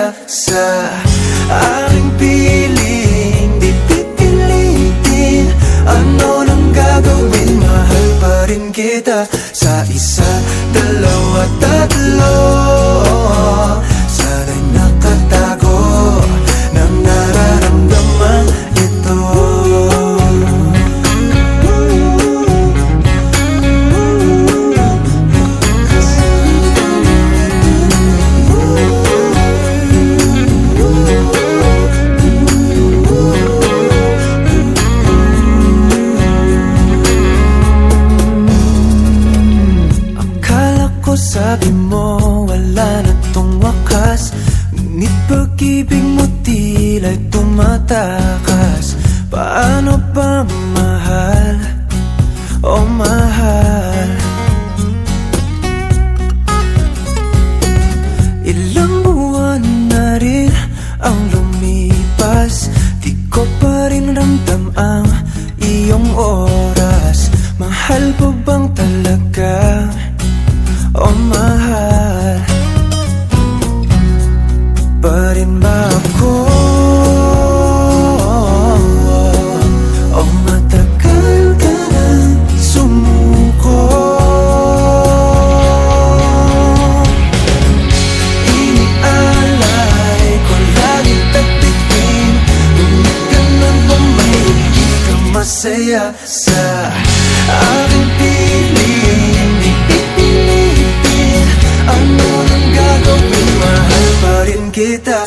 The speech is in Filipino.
masaya sa aking piling. Di pipilitin ano nang gagawin, mahal pa rin kita sa isa, dalawa, tatlo. Sana'y nakatago ng nararamdaman ito. Sabi mo wala na tong wakas, ngunit pag-ibig mo tila'y tumatakas. Paano ba mahal, oh mahal? Ilang buwan na rin ang lumipas, di ko pa rin ramdam ang iyong oras. Mahal ko bang talaga, oh mahal? Pa rin ba ako, oh matagal ka nang sumuko? Inialay ko lagi tagtikin, ngunit ganun ba may hindi ka masaya sa aking piling? Ano nang gagawin, mahal pa rin kita